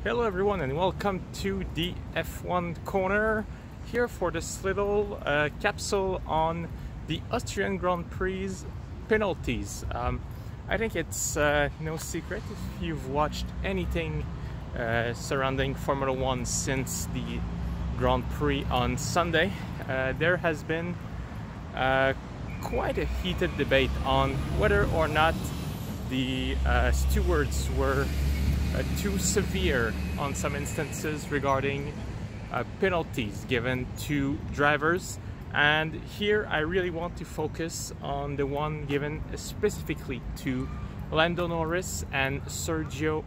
Hello everyone and welcome to the F1 corner here for this little capsule on the Austrian Grand Prix penalties. I think it's no secret if you've watched anything surrounding Formula 1 since the Grand Prix on Sunday. There has been quite a heated debate on whether or not the stewards were too severe on some instances regarding penalties given to drivers, and here I really want to focus on the one given specifically to Lando Norris and Sergio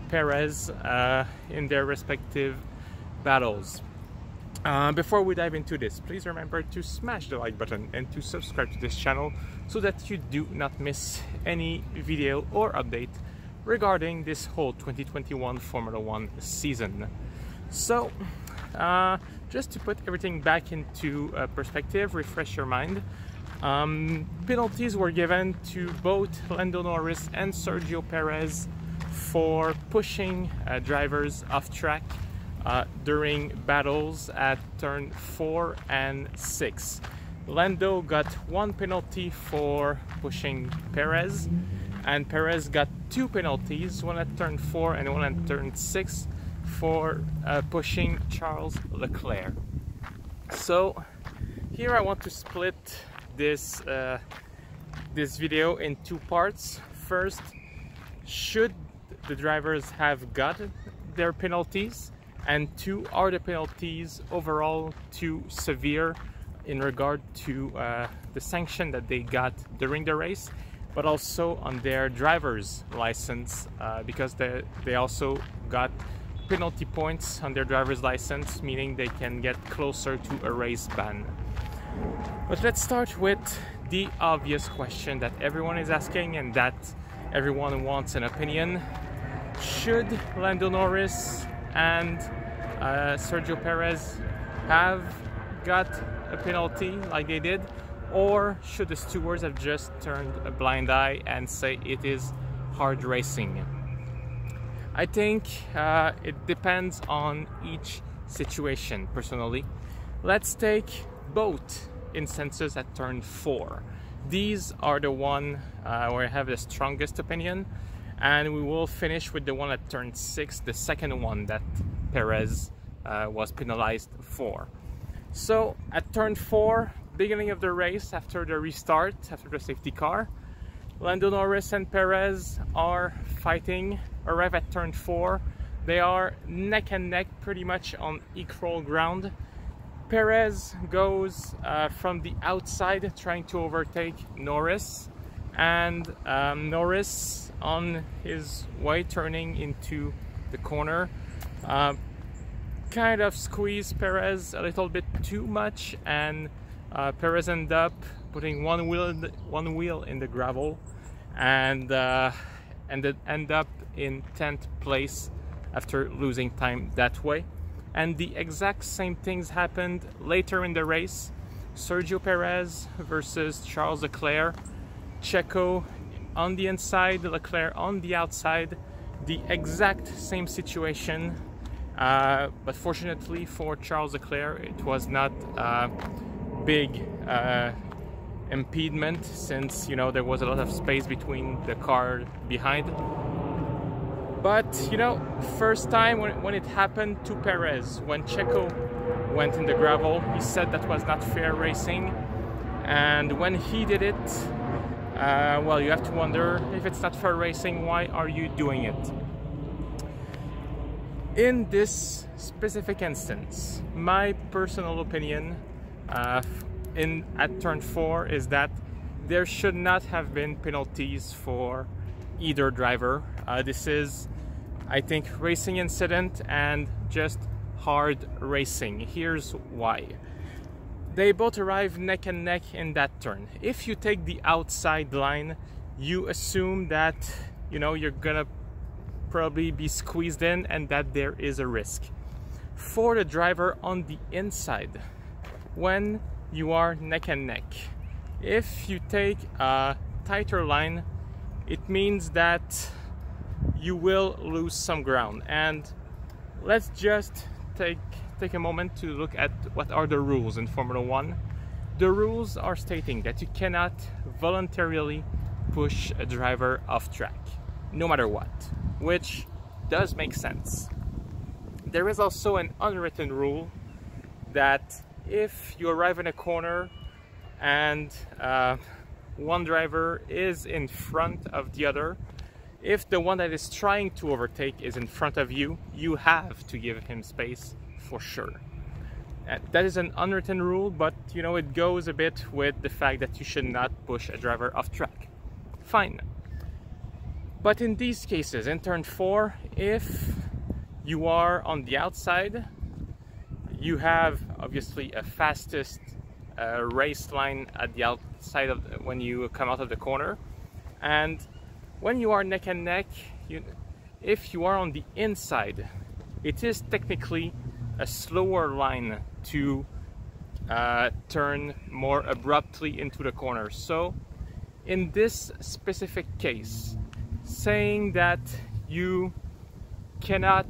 Perez in their respective battles. Before we dive into this, please remember to smash the like button and to subscribe to this channel so that you do not miss any video or update regarding this whole 2021 Formula 1 season. So, just to put everything back into perspective, refresh your mind, penalties were given to both Lando Norris and Sergio Perez for pushing drivers off track during battles at turn 4 and 6. Lando got one penalty for pushing Perez, and Perez got two penalties, one at turn 4 and one at turn 6 for pushing Charles Leclerc. So here I want to split this this video in two parts. First, should the drivers have got their penalties, and two, are the penalties overall too severe in regard to the sanction that they got during the race, but also on their driver's license, because they also got penalty points on their driver's license, meaning they can get closer to a race ban. But let's start with the obvious question that everyone is asking and that everyone wants an opinion. Should Lando Norris and Sergio Perez have got a penalty like they did, or should the stewards have just turned a blind eye and say it is hard racing? I think it depends on each situation, personally. Let's take both instances at turn 4. These are the one where I have the strongest opinion, and we will finish with the one at turn 6, the second one that Perez was penalized for. So at turn 4, beginning of the race, after the restart, after the safety car, Lando Norris and Perez are fighting, arrive at turn 4. They are neck and neck, pretty much on equal ground. Perez goes from the outside trying to overtake Norris, and Norris, on his way turning into the corner, kind of squeezed Perez a little bit too much, and Perez ended up putting one wheel in the gravel and end up in 10th place after losing time that way. And the exact same things happened later in the race. Sergio Perez versus Charles Leclerc. Checo on the inside, Leclerc on the outside. The exact same situation. But fortunately for Charles Leclerc, it was not big impediment, since there was a lot of space between the car behind. But first time when it happened to Perez, when Checo went in the gravel, he said that was not fair racing, and when he did it, well, you have to wonder, if it's not fair racing, why are you doing it? In this specific instance, my personal opinion at turn 4 is that there should not have been penalties for either driver. This is, I think, racing incident and just hard racing. Here's why. They both arrive neck and neck in that turn. If you take the outside line, you assume that you're gonna probably be squeezed in and that there is a risk. For the driver on the inside, when you are neck and neck, if you take a tighter line, it means that you will lose some ground, and let's just take a moment to look at what are the rules in Formula One. The rules are stating that you cannot voluntarily push a driver off track, no matter what, which does make sense. There is also an unwritten rule that if you arrive in a corner and one driver is in front of the other, if the one that is trying to overtake is in front of you, you have to give him space for sure. That is an unwritten rule, but you know, it goes a bit with the fact that you should not push a driver off track. Fine. But in these cases, in turn 4, if you are on the outside, you have obviously a fastest race line at the outside of when you come out of the corner, and when you are neck and neck, if you are on the inside, it is technically a slower line to turn more abruptly into the corner. So in this specific case, saying that you cannot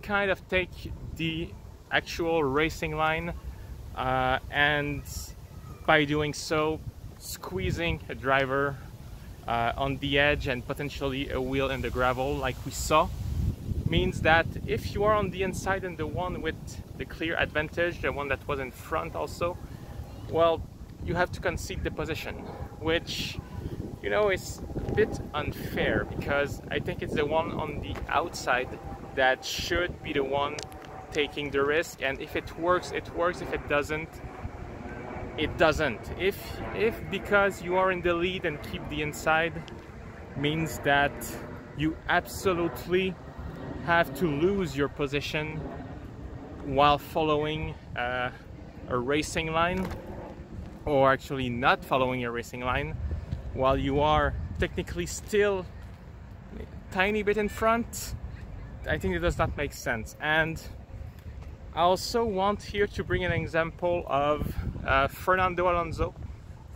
kind of take the actual racing line and by doing so squeezing a driver on the edge and potentially a wheel in the gravel like we saw, means that if you are on the inside and the one with the clear advantage, the one that was in front also, well, you have to concede the position, which, you know, is a bit unfair, because I think it's the one on the outside that should be the one taking the risk, and if it works, it works. If it doesn't, it doesn't. If because you are in the lead and keep the inside means that you absolutely have to lose your position while following a racing line, or actually not following a racing line, while you are technically still a tiny bit in front, I think it does not make sense. And I also want here to bring an example of Fernando Alonso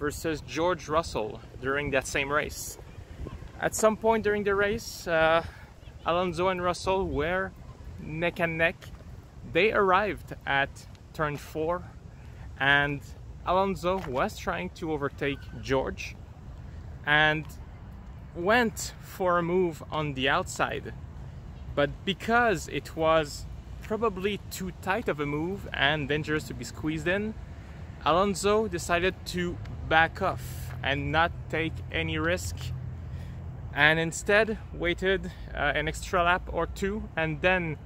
versus George Russell during that same race. At some point during the race, Alonso and Russell were neck and neck. They arrived at turn 4 and Alonso was trying to overtake George and went for a move on the outside, but because it was probably too tight of a move and dangerous to be squeezed in, Alonso decided to back off and not take any risk, and instead waited an extra lap or two and then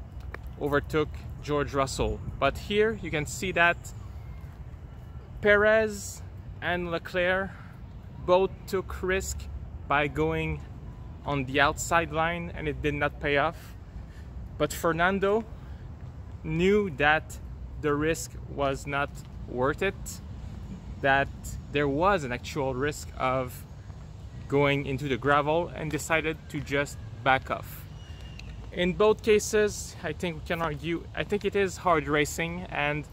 overtook George Russell. But here you can see that Perez and Leclerc both took risk by going on the outside line, and it did not pay off. But Fernando knew that the risk was not worth it, that there was an actual risk of going into the gravel, and decided to just back off. In both cases, I think we can argue, I think it is hard racing, and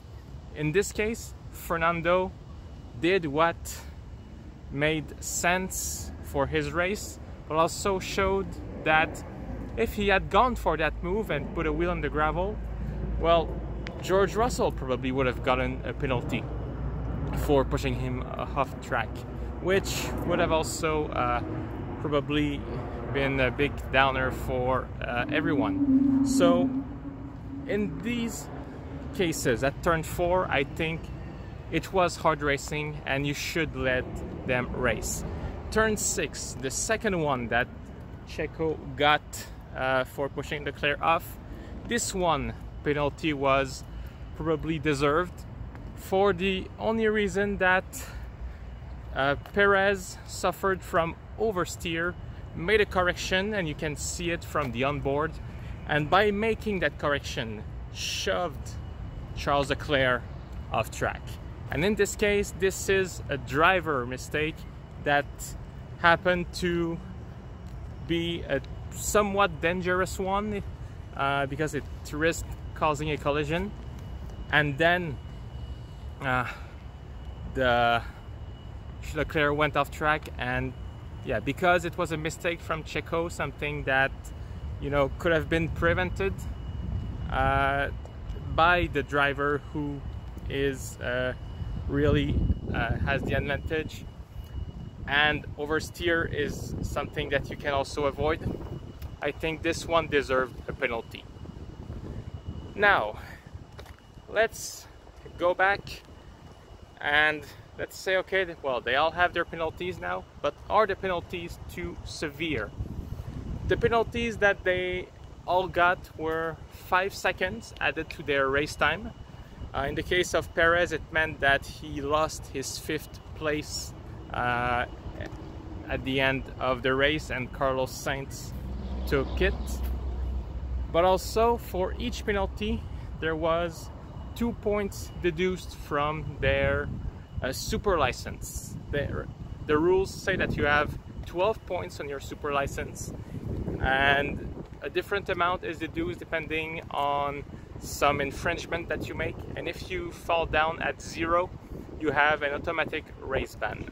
in this case, Fernando did what made sense for his race, but also showed that if he had gone for that move and put a wheel on the gravel, well, George Russell probably would have gotten a penalty for pushing him off track, which would have also probably been a big downer for everyone. So in these cases at turn 4, I think it was hard racing and you should let them race. Turn 6, the second one that Checo got for pushing Leclerc off, this one penalty was probably deserved, for the only reason that Perez suffered from oversteer, made a correction, and you can see it from the onboard, and by making that correction shoved Charles Leclerc off track. And in this case, this is a driver mistake that happened to be a somewhat dangerous one because it risked causing a collision, and then the Leclerc went off track. And yeah, because it was a mistake from Checo, something that, you know, could have been prevented by the driver who is really has the advantage, and oversteer is something that you can also avoid. I think this one deserved a penalty. Now let's go back and let's say, okay, well, they all have their penalties now, but are the penalties too severe? The penalties that they all got were 5 seconds added to their race time. In the case of Perez, it meant that he lost his 5th place at the end of the race, and Carlos Sainz took it. But also, for each penalty, there was 2 points deduced from their super license. The rules say that you have 12 points on your super license, and a different amount is deduced depending on some infringement that you make, and if you fall down at 0, you have an automatic race ban.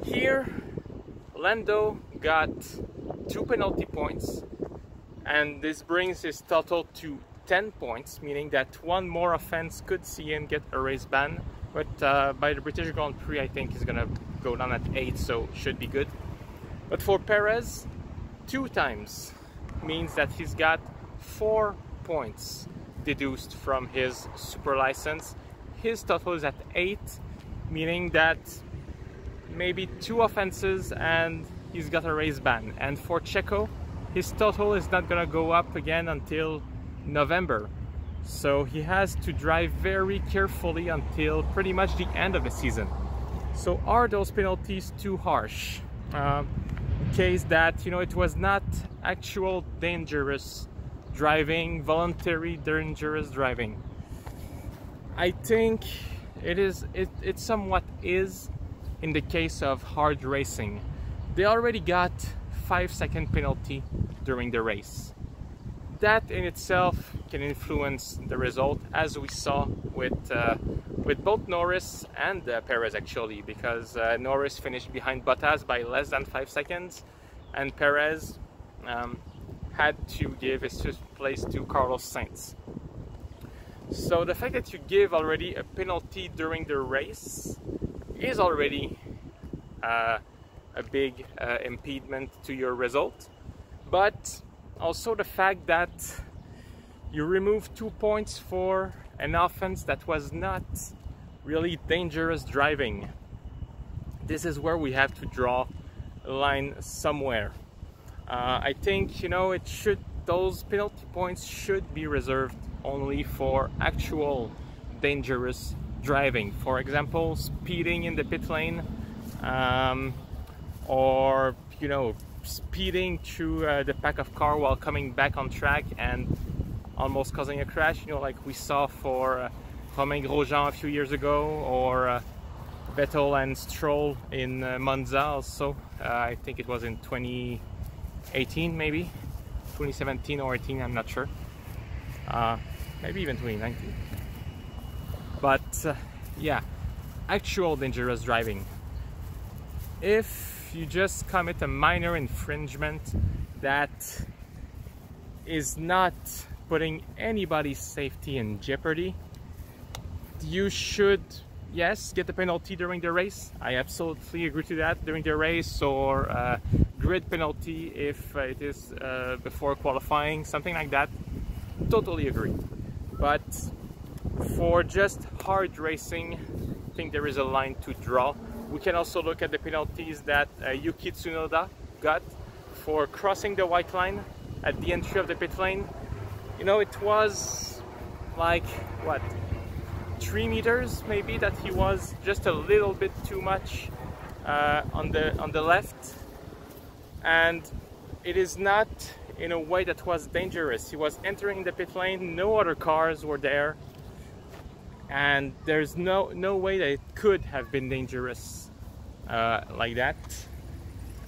Here, Lando got 2 penalty points, and this brings his total to 10 points, meaning that one more offense could see him get a race ban, but by the British Grand Prix I think he's gonna go down at 8, so should be good. But for Perez, 2 times means that he's got 4 points deduced from his super license. His total is at 8, meaning that maybe 2 offenses and he's got a race ban. And for Checo, his total is not gonna go up again until November, so he has to drive very carefully until pretty much the end of the season. So are those penalties too harsh? In case that, you know, it was not actual dangerous driving, voluntary dangerous driving, I think it somewhat is in the case of hard racing. They already got 5-second penalty during the race. That in itself can influence the result, as we saw with both Norris and Perez actually, because Norris finished behind Bottas by less than 5 seconds, and Perez had to give his 5th place to Carlos Sainz. So the fact that you give already a penalty during the race is already a big impediment to your result, but also the fact that you remove 2 points for an offense that was not really dangerous driving. This is where we have to draw a line somewhere. I think, you know, those penalty points should be reserved only for actual dangerous driving. For example, speeding in the pit lane, or, you know, speeding through the pack of car while coming back on track and almost causing a crash, you know, like we saw for Romain Grosjean a few years ago, or Vettel and Stroll in Monza also. I think it was in 2018, maybe 2017 or 18, I'm not sure, maybe even 2019. But yeah, actual dangerous driving. If you just commit a minor infringement that is not putting anybody's safety in jeopardy, you should, yes, get the penalty during the race. I absolutely agree to that, during the race, or grid penalty if it is before qualifying, something like that. Totally agree. But for just hard racing, I think there is a line to draw. We can also look at the penalties that Yuki Tsunoda got for crossing the white line at the entry of the pit lane. You know, it was like, what, 3 meters maybe, that he was just a little bit too much on the left, and it is not in a way that was dangerous. He was entering the pit lane, no other cars were there, and there's no way that it could have been dangerous like that,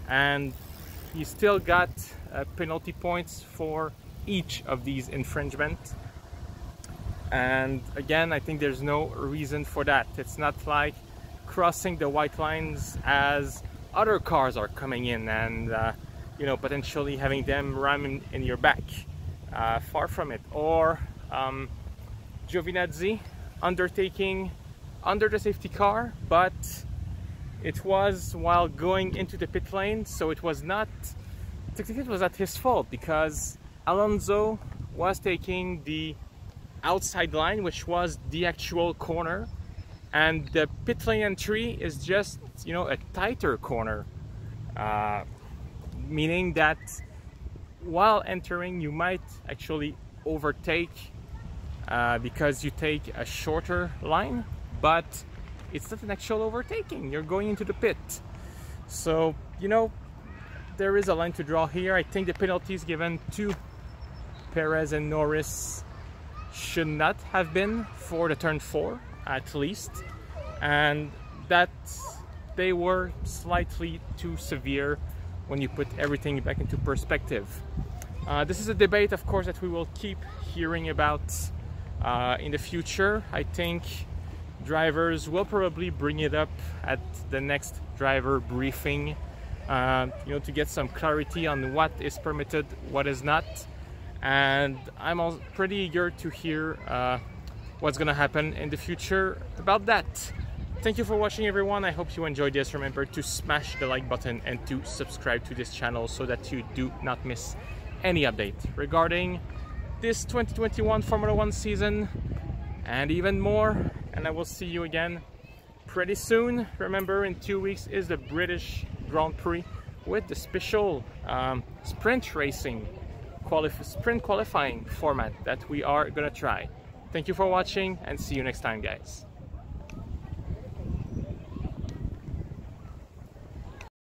and he still got penalty points for each of these infringements. And again, I think there's no reason for that. It's not like crossing the white lines as other cars are coming in and you know, potentially having them ram in your back. far from it. Or Giovinazzi undertaking under the safety car, but it was while going into the pit lane, so it was not, technically it was not his fault, because Alonso was taking the outside line, which was the actual corner, and the pit lane entry is just, you know, a tighter corner, meaning that while entering you might actually overtake because you take a shorter line, but it's not an actual overtaking. You're going into the pit. So, you know, there is a line to draw here. I think the penalties given to Perez and Norris should not have been for the turn 4 at least, and that they were slightly too severe when you put everything back into perspective. This is a debate, of course, that we will keep hearing about in the future. I think drivers will probably bring it up at the next driver briefing, you know, to get some clarity on what is permitted, what is not. And I'm also pretty eager to hear what's gonna happen in the future about that. Thank you for watching, everyone. I hope you enjoyed this. Remember to smash the like button and to subscribe to this channel so that you do not miss any update regarding this 2021 Formula 1 season and even more. And I will see you again pretty soon. Remember, in 2 weeks is the British Grand Prix with the special sprint racing sprint qualifying format that we are gonna try. Thank you for watching and see you next time, guys.